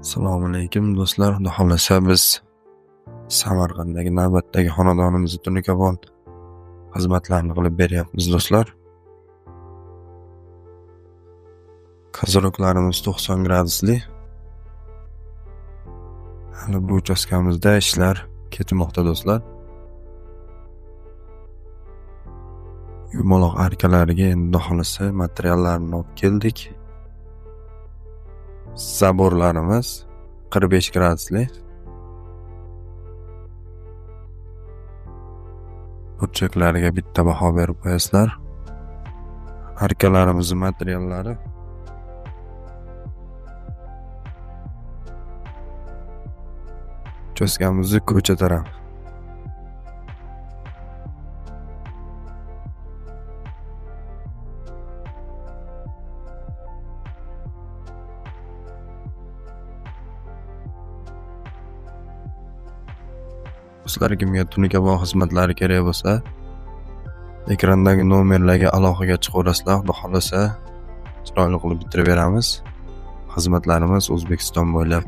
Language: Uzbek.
Assalomu alaykum do'stlar. Xudo xolasa biz Samarqanddagi navbatdagi xonadonimizni tunikabon xizmatlarini qilib beryapmiz do'stlar. Kozoroklarimiz 90 gradusli. Hali bu uchastkamizda ishlar ketmoqda do'stlar. Yumaloq arkalariga endi Xudo xolasa materiallarni olib keldik. Zaborlarimiz 45 gradusli. Burchaklariga bitta baho berib qo'yasizlar. Arkalarimiz materiallari uchastkamizni ko'cha taraf. Sizlarga kimga tunikabon xizmatlari kerak bo'lsa, ekrandagi nomerlarga aloqaga chiqaverasizlar. Xudo xolasa chiroyli qilib bitirib beramiz. Xizmatlarimiz O'zbekiston bo'ylab